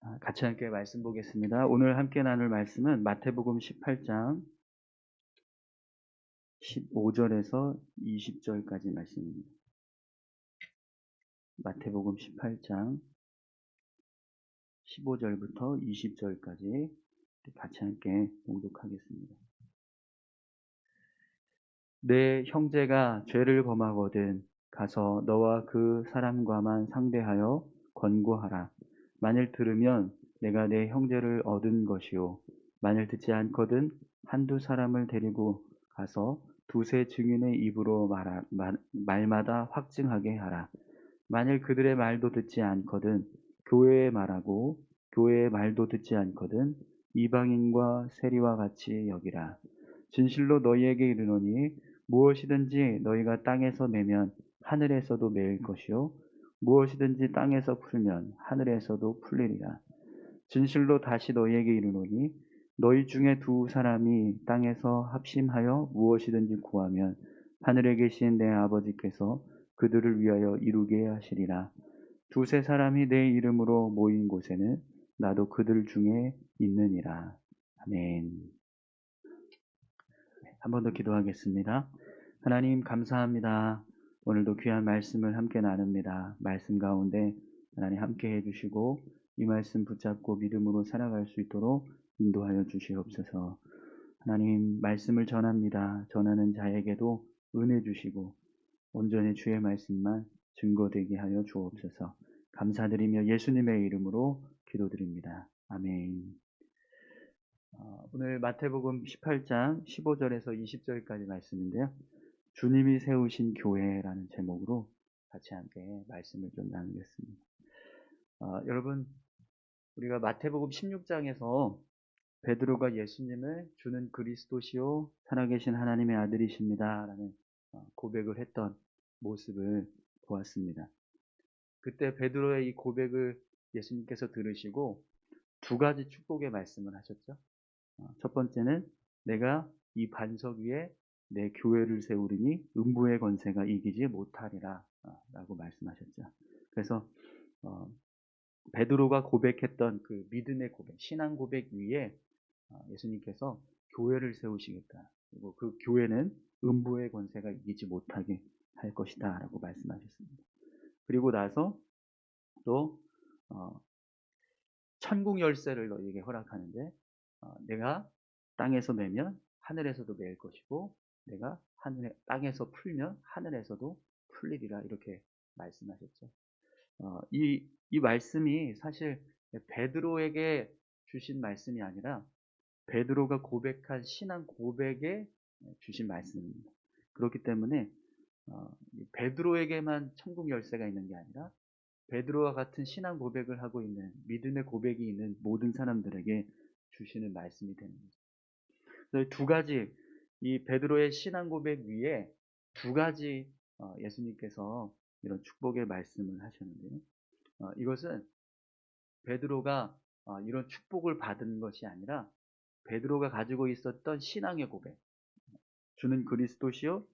같이 함께 말씀 보겠습니다. 오늘 함께 나눌 말씀은 마태복음 18장 15절에서 20절까지 말씀입니다. 마태복음 18장 15절부터 20절까지 같이 함께 봉독하겠습니다. 내 형제가 죄를 범하거든 가서 너와 그 사람과만 상대하여 권고하라. 만일 들으면 내가 내 형제를 얻은 것이요, 만일 듣지 않거든 한두 사람을 데리고 가서 두세 증인의 입으로 말마다 확증하게 하라. 만일 그들의 말도 듣지 않거든 교회에 말하고, 교회의 말도 듣지 않거든 이방인과 세리와 같이 여기라. 진실로 너희에게 이르노니 무엇이든지 너희가 땅에서 내면 하늘에서도 매일 것이요, 무엇이든지 땅에서 풀면 하늘에서도 풀리리라. 진실로 다시 너희에게 이르노니 너희 중에 두 사람이 땅에서 합심하여 무엇이든지 구하면 하늘에 계신 내 아버지께서 그들을 위하여 이루게 하시리라. 두세 사람이 내 이름으로 모인 곳에는 나도 그들 중에 있느니라. 아멘. 한 번 더 기도하겠습니다. 하나님 감사합니다. 오늘도 귀한 말씀을 함께 나눕니다. 말씀 가운데 하나님 함께 해주시고 이 말씀 붙잡고 믿음으로 살아갈 수 있도록 인도하여 주시옵소서. 하나님 말씀을 전합니다. 전하는 자에게도 은혜 주시고 온전히 주의 말씀만 증거되게 하여 주옵소서. 감사드리며 예수님의 이름으로 기도드립니다. 아멘. 오늘 마태복음 18장 15절에서 20절까지 말씀인데요. 주님이 세우신 교회라는 제목으로 같이 함께 말씀을 좀 나누겠습니다. 여러분, 우리가 마태복음 16장에서 베드로가 예수님을 주는 그리스도시요 살아계신 하나님의 아들이십니다 라는 고백을 했던 모습을 보았습니다. 그때 베드로의 이 고백을 예수님께서 들으시고 두 가지 축복의 말씀을 하셨죠. 첫 번째는 내가 이 반석 위에 내 교회를 세우리니 음부의 권세가 이기지 못하리라 라고 말씀하셨죠. 그래서 베드로가 고백했던 그 믿음의 고백, 신앙 고백 위에 예수님께서 교회를 세우시겠다. 그리고 그 교회는 음부의 권세가 이기지 못하게 할 것이다 라고 말씀하셨습니다. 그리고 나서 또 천국 열쇠를 너희에게 허락하는데 내가 땅에서 매면 하늘에서도 매일 것이고 내가 땅에서 풀면 하늘에서도 풀리리라 이렇게 말씀하셨죠. 이 말씀이 사실 베드로에게 주신 말씀이 아니라 베드로가 고백한 신앙 고백에 주신 말씀입니다. 그렇기 때문에 베드로에게만 천국 열쇠가 있는 게 아니라 베드로와 같은 신앙 고백을 하고 있는 믿음의 고백이 있는 모든 사람들에게 주시는 말씀이 되는 거죠. 두 가지 이 베드로의 신앙 고백 위에 두 가지 예수님께서 이런 축복의 말씀을 하셨는데요. 이것은 베드로가 이런 축복을 받은 것이 아니라 베드로가 가지고 있었던 신앙의 고백, 주는 그리스도시요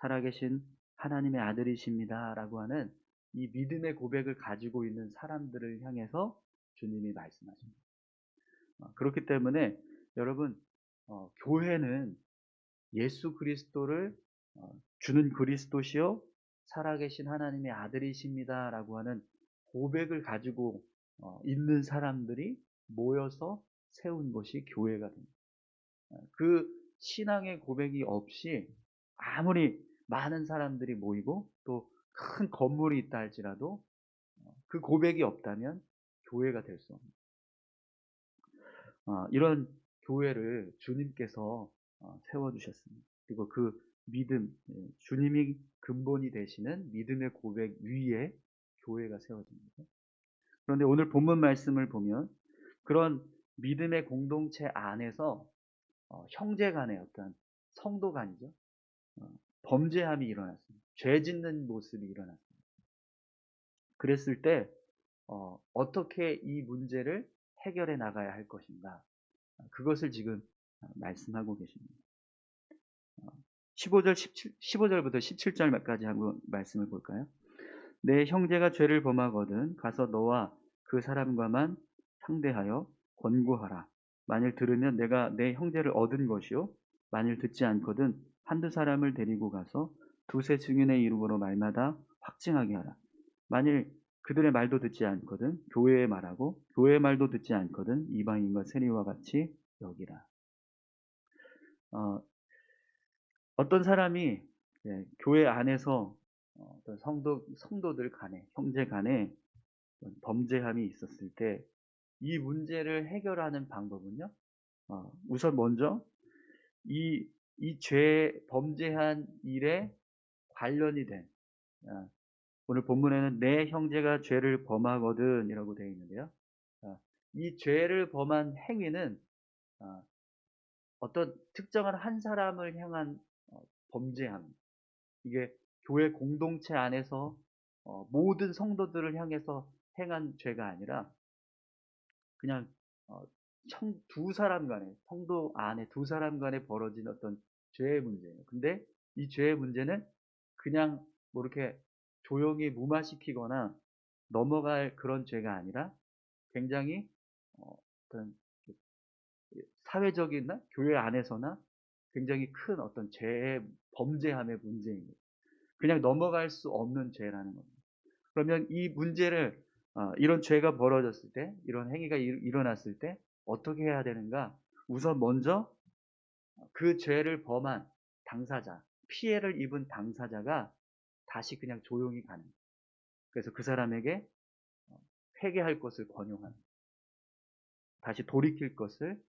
살아계신 하나님의 아들이십니다 라고 하는 이 믿음의 고백을 가지고 있는 사람들을 향해서 주님이 말씀하십니다. 그렇기 때문에 여러분, 교회는 예수 그리스도를 주는 그리스도시요 살아계신 하나님의 아들이십니다 라고 하는 고백을 가지고 있는 사람들이 모여서 세운 것이 교회가 됩니다. 그 신앙의 고백이 없이 아무리 많은 사람들이 모이고 또 큰 건물이 있다 할지라도 그 고백이 없다면 교회가 될 수 없습니다. 이런 교회를 주님께서 세워주셨습니다. 그리고 그 믿음, 주님이 근본이 되시는 믿음의 고백 위에 교회가 세워집니다. 그런데 오늘 본문 말씀을 보면 그런 믿음의 공동체 안에서 형제 간의 어떤 성도 간이죠. 범죄함이 일어났습니다. 죄 짓는 모습이 일어났습니다. 그랬을 때 어떻게 이 문제를 해결해 나가야 할 것인가, 그것을 지금 말씀하고 계십니다. 15절부터 17절까지 한번 말씀을 볼까요? 내 형제가 죄를 범하거든 가서 너와 그 사람과만 상대하여 권고하라. 만일 들으면 내가 내 형제를 얻은 것이요 만일 듣지 않거든 한두 사람을 데리고 가서 두세 증인의 이름으로 말마다 확증하게 하라. 만일 그들의 말도 듣지 않거든 교회의 말하고 교회의 말도 듣지 않거든 이방인과 세리와 같이 여기라. 어, 어떤 사람이 교회 안에서 어떤 성도들 간에 형제 간에 범죄함이 있었을 때 이 문제를 해결하는 방법은요. 우선 먼저 이 범죄한 일에 관련이 된 어, 오늘 본문에는 내 형제가 죄를 범하거든 이라고 되어 있는데요. 이 죄를 범한 행위는 어, 어떤 특정한 한 사람을 향한 범죄함. 이게 교회 공동체 안에서 모든 성도들을 향해서 행한 죄가 아니라 그냥 어, 두 사람 간에 성도 안에 두 사람 간에 벌어진 어떤 죄의 문제예요. 근데 이 죄의 문제는 그냥 뭐 이렇게 조용히 무마시키거나 넘어갈 그런 죄가 아니라 굉장히 어떤 사회적이나 교회 안에서나 굉장히 큰 어떤 죄의 범죄함의 문제입니다. 그냥 넘어갈 수 없는 죄라는 겁니다. 그러면 이 문제를 이런 죄가 벌어졌을 때 이런 행위가 일어났을 때 어떻게 해야 되는가? 우선 먼저 그 죄를 범한 당사자, 피해를 입은 당사자가 다시 그냥 조용히 가는 거예요. 그래서 그 사람에게 회개할 것을 권유하는, 다시 돌이킬 것을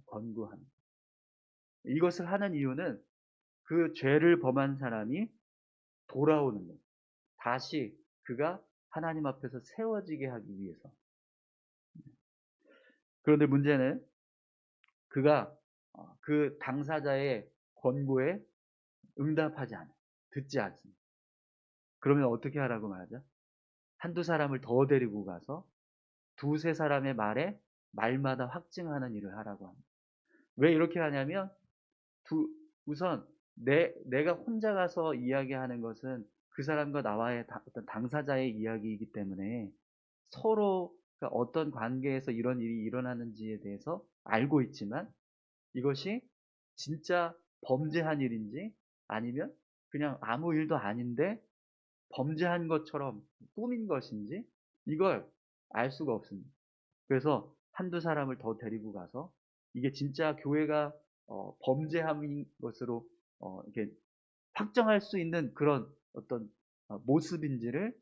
권고하는. 이것을 하는 이유는 그 죄를 범한 사람이 돌아오는 거예요. 다시 그가 하나님 앞에서 세워지게 하기 위해서. 그런데 문제는 그가 그 당사자의 권고에 응답하지 않아요. 듣지 않습니다. 그러면 어떻게 하라고 말하죠? 한두 사람을 더 데리고 가서 두세 사람의 말에 말마다 확증하는 일을 하라고 합니다. 왜 이렇게 하냐면 우선 내가 혼자 가서 이야기하는 것은 그 사람과 나와의 어떤 당사자의 이야기이기 때문에 서로 어떤 관계에서 이런 일이 일어나는지에 대해서 알고 있지만 이것이 진짜 범죄한 일인지 아니면 그냥 아무 일도 아닌데 범죄한 것처럼 꾸민 것인지 이걸 알 수가 없습니다. 그래서 한두 사람을 더 데리고 가서 이게 진짜 교회가 범죄한 것으로 이렇게 확정할 수 있는 그런 어떤 모습인지를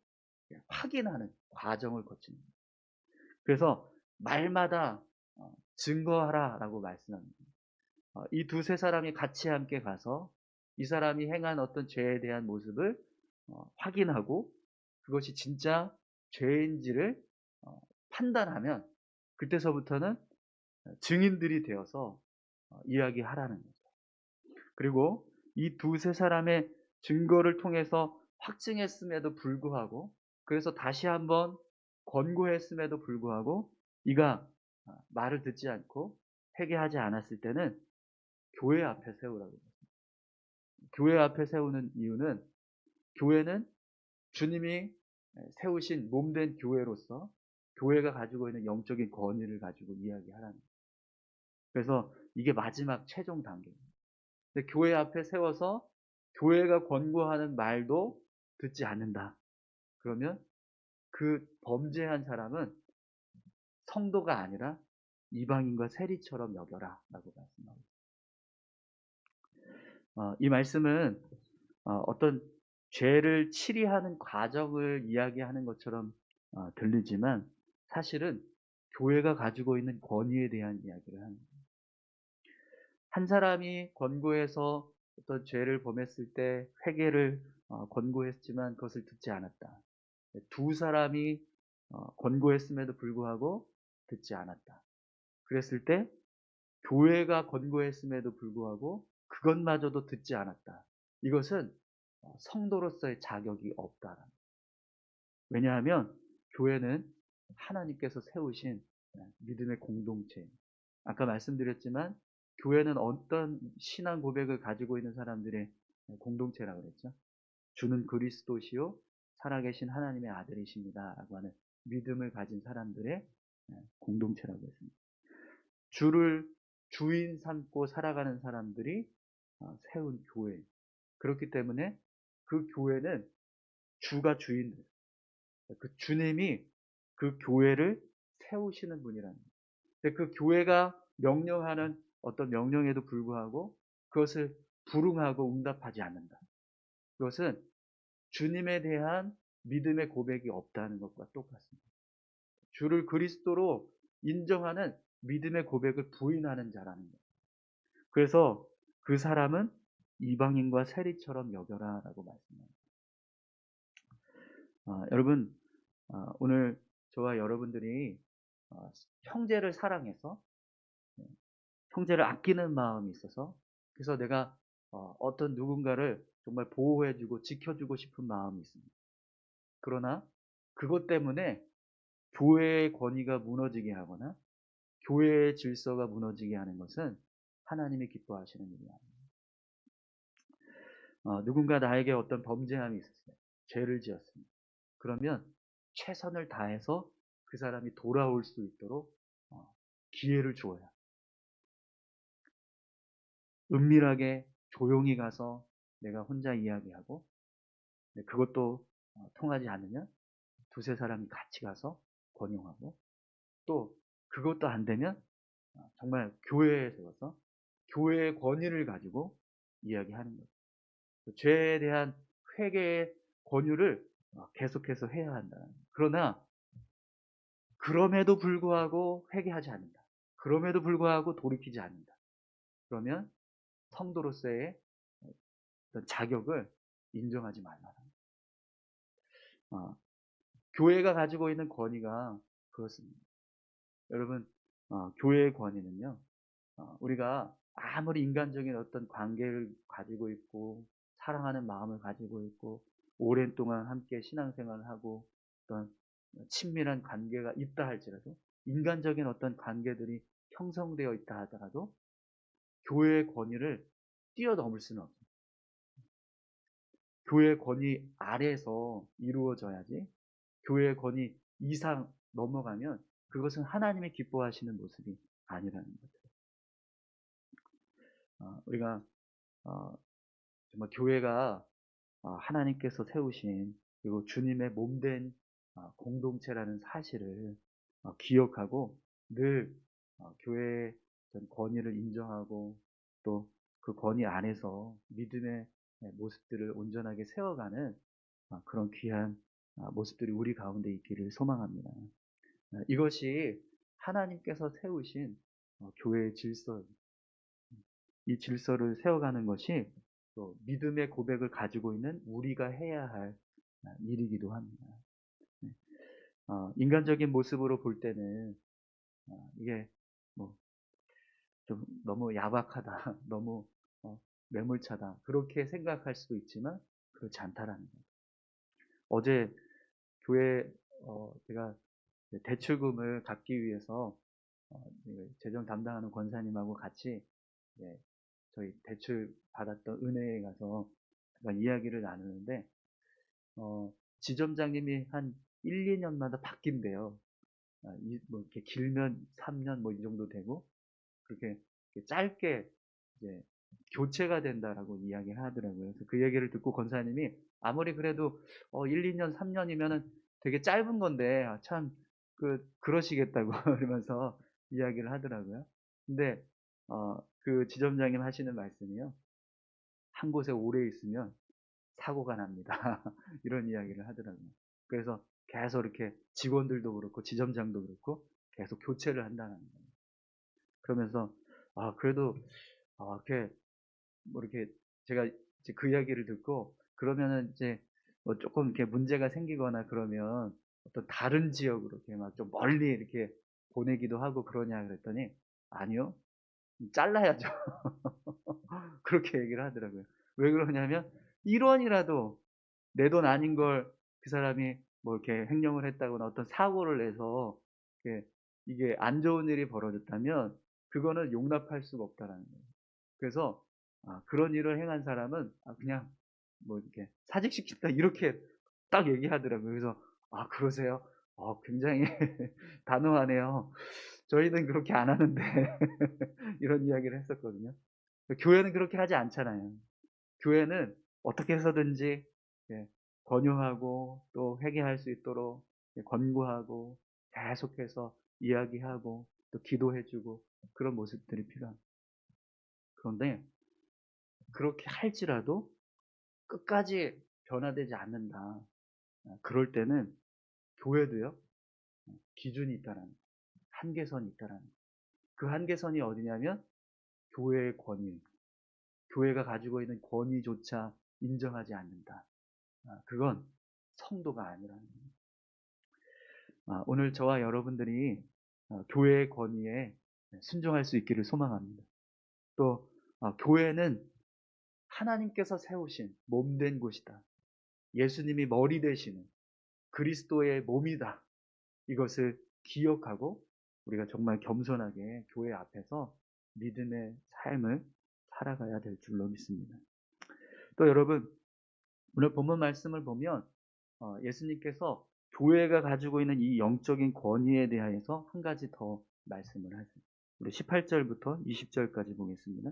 확인하는 과정을 거칩니다. 그래서 말마다 증거하라라고 말씀합니다. 이 두세 사람이 같이 함께 가서 이 사람이 행한 어떤 죄에 대한 모습을 확인하고 그것이 진짜 죄인지를 판단하면 그때서부터는 증인들이 되어서 이야기하라는 거죠. 그리고 이 두세 사람의 증거를 통해서 확증했음에도 불구하고 그래서 다시 한번 권고했음에도 불구하고 이가 말을 듣지 않고 회개하지 않았을 때는 교회 앞에 세우라고 합니다. 교회 앞에 세우는 이유는 교회는 주님이 세우신 몸된 교회로서 교회가 가지고 있는 영적인 권위를 가지고 이야기하라는 거예요. 그래서 이게 마지막 최종 단계입니다. 근데 교회 앞에 세워서 교회가 권고하는 말도 듣지 않는다. 그러면 그 범죄한 사람은 성도가 아니라 이방인과 세리처럼 여겨라 라고 말씀합니다. 이 말씀은 어떤 죄를 치리하는 과정을 이야기하는 것처럼 들리지만 사실은 교회가 가지고 있는 권위에 대한 이야기를 합니다. 한 사람이 권고해서 어떤 죄를 범했을 때 회개를 권고했지만 그것을 듣지 않았다. 두 사람이 권고했음에도 불구하고 듣지 않았다. 그랬을 때 교회가 권고했음에도 불구하고 그것마저도 듣지 않았다. 이것은 성도로서의 자격이 없다. 왜냐하면 교회는 하나님께서 세우신 믿음의 공동체. 아까 말씀드렸지만 교회는 어떤 신앙 고백을 가지고 있는 사람들의 공동체라고 그랬죠. 주는 그리스도시요 살아계신 하나님의 아들이십니다. 라고 하는 믿음을 가진 사람들의 공동체라고 했습니다. 주를 주인 삼고 살아가는 사람들이 세운 교회. 그렇기 때문에 그 교회는 주가 주인들. 그 주님이 그 교회를 세우시는 분이라는 거예요. 근데 그 교회가 명령하는 어떤 명령에도 불구하고 그것을 불응하고 응답하지 않는다. 그것은 주님에 대한 믿음의 고백이 없다는 것과 똑같습니다. 주를 그리스도로 인정하는 믿음의 고백을 부인하는 자라는 거예요. 그래서 그 사람은 이방인과 세리처럼 여겨라라고 말씀합니다. 여러분, 오늘 저와 여러분들이 형제를 사랑해서 형제를 아끼는 마음이 있어서 그래서 내가 어떤 누군가를 정말 보호해주고 지켜주고 싶은 마음이 있습니다. 그러나 그것 때문에 교회의 권위가 무너지게 하거나 교회의 질서가 무너지게 하는 것은 하나님이 기뻐하시는 일이 아닙니다. 누군가 나에게 어떤 범죄함이 있었어요. 죄를 지었습니다. 그러면 최선을 다해서 그 사람이 돌아올 수 있도록 기회를 주어야 합니다. 은밀하게 조용히 가서 내가 혼자 이야기하고 그것도 통하지 않으면 두세 사람이 같이 가서 권용하고 또 그것도 안 되면 정말 교회에 세워서 교회의 권위를 가지고 이야기하는 거죠. 죄에 대한 회개의 권유를 계속해서 해야 한다. 그러나 그럼에도 불구하고 회개하지 않는다. 그럼에도 불구하고 돌이키지 않는다. 그러면 성도로서의 어떤 자격을 인정하지 말라. 교회가 가지고 있는 권위가 그렇습니다. 여러분, 교회의 권위는요, 우리가 아무리 인간적인 어떤 관계를 가지고 있고, 사랑하는 마음을 가지고 있고, 오랜 동안 함께 신앙생활을 하고, 어떤 친밀한 관계가 있다 할지라도, 인간적인 어떤 관계들이 형성되어 있다 하더라도, 교회의 권위를 뛰어넘을 수는 없습니다. 교회의 권위 아래에서 이루어져야지, 교회의 권위 이상 넘어가면 그것은 하나님이 기뻐하시는 모습이 아니라는 거죠. 우리가 정말 교회가 하나님께서 세우신 그리고 주님의 몸된 공동체라는 사실을 기억하고 늘 교회의 권위를 인정하고 또 그 권위 안에서 믿음의 모습들을 온전하게 세워가는 그런 귀한 모습들이 우리 가운데 있기를 소망합니다. 이것이 하나님께서 세우신 교회의 질서, 이 질서를 세워가는 것이 또 믿음의 고백을 가지고 있는 우리가 해야 할 일이기도 합니다. 인간적인 모습으로 볼 때는 이게 뭐 좀 너무 야박하다, 너무 매몰차다 그렇게 생각할 수도 있지만 그렇지 않다라는 거예요. 어제 교회 제가 대출금을 갚기 위해서 재정 담당하는 권사님하고 같이 저희 대출 받았던 은행에 가서 이야기를 나누는데 지점장님이 한 1, 2년마다 바뀐대요. 뭐 이렇게 길면 3년 뭐 이 정도 되고 그렇게 짧게 이제 교체가 된다라고 이야기를 하더라고요. 그래서 그 얘기를 듣고 권사님이 아무리 그래도 1, 2년, 3년이면은 되게 짧은 건데 참 그러시겠다고 그러면서 이야기를 하더라고요. 근데 그 지점장님 하시는 말씀이요. 한 곳에 오래 있으면 사고가 납니다. 이런 이야기를 하더라고요. 그래서 계속 이렇게 직원들도 그렇고 지점장도 그렇고 계속 교체를 한다는 거예요. 그러면서 그래도 이렇게 뭐 이렇게 제가 이제 그 이야기를 듣고 그러면은 이제 뭐 조금 이렇게 문제가 생기거나 그러면 어떤 다른 지역으로 이렇게 막 좀 멀리 이렇게 보내기도 하고 그러냐 그랬더니 아니요. 잘라야죠. 그렇게 얘기를 하더라고요. 왜 그러냐면 1원이라도 내 돈 아닌 걸 그 사람이 뭐 이렇게 횡령을 했다거나 어떤 사고를 내서 이게 안 좋은 일이 벌어졌다면 그거는 용납할 수가 없다라는 거예요. 그래서 그런 일을 행한 사람은 그냥 뭐 이렇게 사직시킨다 이렇게 딱 얘기하더라고요. 그래서 그러세요? 굉장히 단호하네요. 저희는 그렇게 안 하는데 이런 이야기를 했었거든요. 교회는 그렇게 하지 않잖아요. 교회는 어떻게 해서든지 예, 권유하고 또 회개할 수 있도록 권고하고 계속해서 이야기하고 또 기도해 주고 그런 모습들이 필요합니다. 그런데 그렇게 할지라도 끝까지 변화되지 않는다. 그럴 때는 교회도요, 기준이 있다라는 거예요. 한계선이 있다라는 거예요. 그 한계선이 어디냐면 교회의 권위, 교회가 가지고 있는 권위조차 인정하지 않는다. 그건 성도가 아니라는 거예요. 오늘 저와 여러분들이 교회의 권위에 순종할 수 있기를 소망합니다. 또 교회는 하나님께서 세우신 몸된 곳이다. 예수님이 머리 되시는 그리스도의 몸이다. 이것을 기억하고 우리가 정말 겸손하게 교회 앞에서 믿음의 삶을 살아가야 될 줄로 믿습니다. 또 여러분, 오늘 본문 말씀을 보면 예수님께서 교회가 가지고 있는 이 영적인 권위에 대하여서 한 가지 더 말씀을 하세요. 우리 18절부터 20절까지 보겠습니다.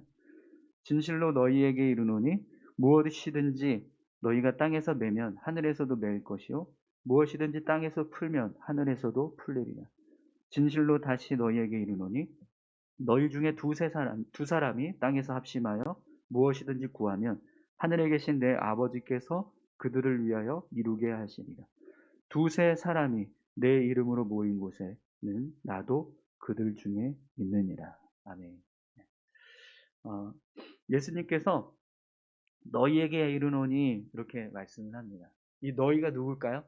진실로 너희에게 이르노니 무엇이든지 너희가 땅에서 매면 하늘에서도 맬 것이요 무엇이든지 땅에서 풀면 하늘에서도 풀리리라. 진실로 다시 너희에게 이르노니 너희 중에 두 사람이 땅에서 합심하여 무엇이든지 구하면 하늘에 계신 내 아버지께서 그들을 위하여 이루게 하시리라. 두세 사람이 내 이름으로 모인 곳에는 나도 그들 중에 있느니라. 아멘. 어, 예수님께서 너희에게 이르노니 이렇게 말씀을 합니다. 이 너희가 누굴까요?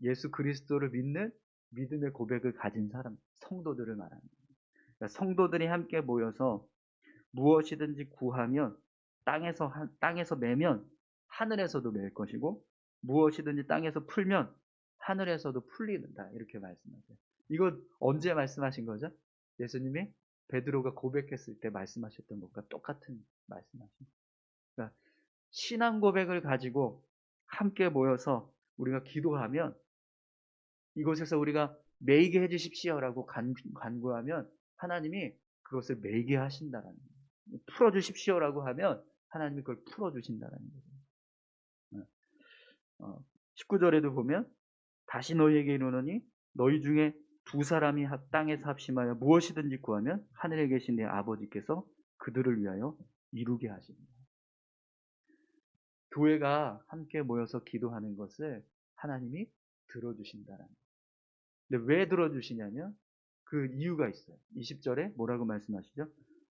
예수 그리스도를 믿는 믿음의 고백을 가진 사람, 성도들을 말합니다. 그러니까 성도들이 함께 모여서 무엇이든지 구하면 땅에서 매면 하늘에서도 맬 것이고 무엇이든지 땅에서 풀면 하늘에서도 풀리는다. 이렇게 말씀하세요. 이거 언제 말씀하신 거죠? 예수님이 베드로가 고백했을 때 말씀하셨던 것과 똑같은 말씀하십니다. 그러니까 신앙 고백을 가지고 함께 모여서 우리가 기도하면 이곳에서 우리가 매이게 해주십시오라고 간구하면 하나님이 그것을 매이게 하신다라는 거예요. 풀어주십시오라고 하면 하나님이 그걸 풀어주신다라는 거예요. 19절에도 보면 다시 너희에게 이르노니 너희 중에 두 사람이 땅에서 합심하여 무엇이든지 구하면 하늘에 계신 내 아버지께서 그들을 위하여 이루게 하십니다. 교회가 함께 모여서 기도하는 것을 하나님이 들어주신다는 거예요. 근데 왜 들어주시냐면 그 이유가 있어요. 20절에 뭐라고 말씀하시죠?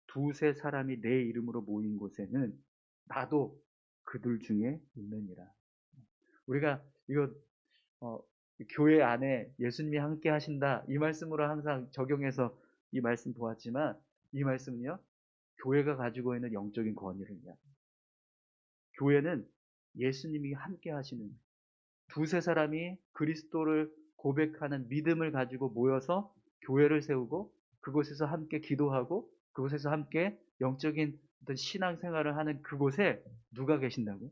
두세 사람이 내 이름으로 모인 곳에는 나도 그들 중에 있느니라. 우리가 이거 교회 안에 예수님이 함께 하신다 이 말씀으로 항상 적용해서 이 말씀 보았지만 이 말씀은요 교회가 가지고 있는 영적인 권위를 이야기합니다. 교회는 예수님이 함께 하시는 두세 사람이 그리스도를 고백하는 믿음을 가지고 모여서 교회를 세우고 그곳에서 함께 기도하고 그곳에서 함께 영적인 어떤 신앙생활을 하는 그곳에 누가 계신다고요?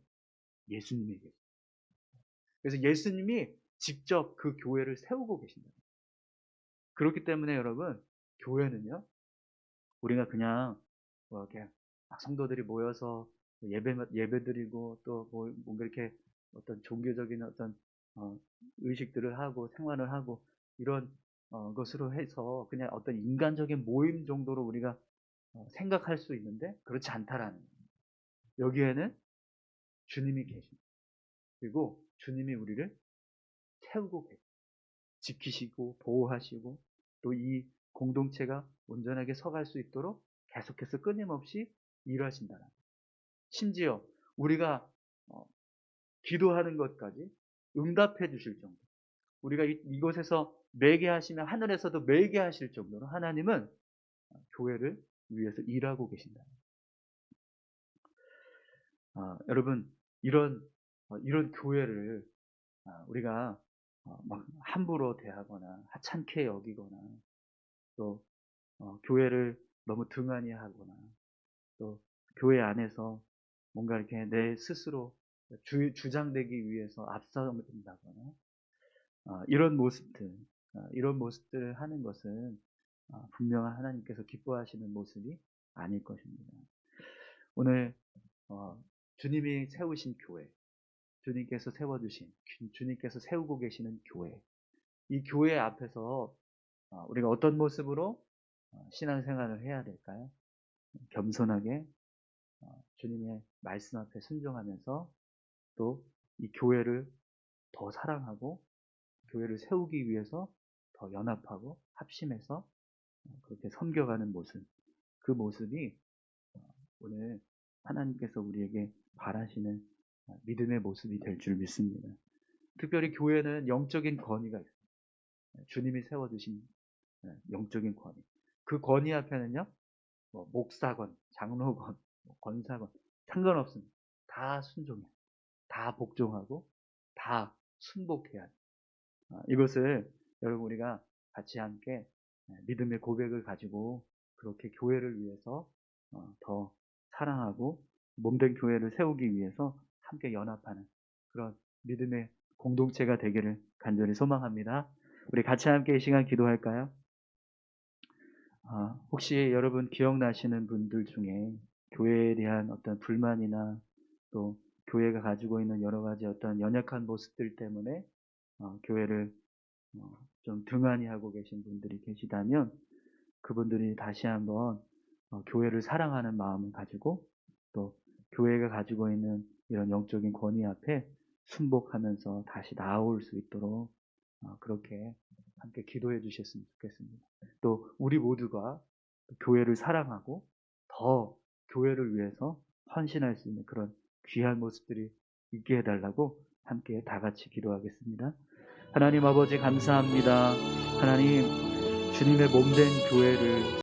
예수님이 계십니다. 그래서 예수님이 직접 그 교회를 세우고 계신다. 그렇기 때문에 여러분 교회는요 우리가 그냥 이렇게 성도들이 모여서 예배드리고 또 뭔가 이렇게 어떤 종교적인 어떤 의식들을 하고 생활을 하고 이런 것으로 해서 그냥 어떤 인간적인 모임 정도로 우리가 생각할 수 있는데 그렇지 않다라는 거예요. 여기에는 주님이 계십니다. 그리고 주님이 우리를 세우고 계십니다. 지키시고 보호하시고 또 이 공동체가 온전하게 서갈 수 있도록 계속해서 끊임없이 일하신다는 거예요. 심지어 우리가 기도하는 것까지 응답해 주실 정도 우리가 이곳에서 매게 하시면 하늘에서도 매게 하실 정도로 하나님은 교회를 위해서 일하고 계신다. 여러분 이런 교회를 우리가 막 함부로 대하거나 하찮게 여기거나 또 교회를 너무 등한히 하거나 또 교회 안에서 뭔가 이렇게 내 스스로 주장되기 위해서 앞서간다거나 이런 모습들, 이런 모습들을 하는 것은 분명한 하나님께서 기뻐하시는 모습이 아닐 것입니다. 오늘 주님이 세우신 교회, 주님께서 세워주신, 주님께서 세우고 계시는 교회, 이 교회 앞에서 우리가 어떤 모습으로 신앙생활을 해야 될까요? 겸손하게 주님의 말씀 앞에 순종하면서 또 이 교회를 더 사랑하고 교회를 세우기 위해서 더 연합하고 합심해서 그렇게 섬겨가는 모습, 그 모습이 오늘 하나님께서 우리에게 바라시는 믿음의 모습이 될 줄 믿습니다. 특별히 교회는 영적인 권위가 있어요. 주님이 세워주신 영적인 권위. 그 권위 앞에는요, 목사건, 장로건, 권사건 상관없습니다. 다 순종해요. 다 복종하고 다 순복해야 해요. 이것을 여러분 우리가 같이 함께 믿음의 고백을 가지고 그렇게 교회를 위해서 더 사랑하고 몸된 교회를 세우기 위해서 함께 연합하는 그런 믿음의 공동체가 되기를 간절히 소망합니다. 우리 같이 함께 이 시간 기도할까요? 혹시 여러분 기억나시는 분들 중에 교회에 대한 어떤 불만이나 또 교회가 가지고 있는 여러 가지 어떤 연약한 모습들 때문에 교회를 좀 등한히 하고 계신 분들이 계시다면 그분들이 다시 한번 교회를 사랑하는 마음을 가지고 또 교회가 가지고 있는 이런 영적인 권위 앞에 순복하면서 다시 나아올 수 있도록 그렇게 함께 기도해 주셨으면 좋겠습니다. 또 우리 모두가 교회를 사랑하고 더 교회를 위해서 헌신할 수 있는 그런 귀한 모습들이 있게 해달라고 함께 다 같이 기도하겠습니다. 하나님 아버지 감사합니다. 하나님 주님의 몸된 교회를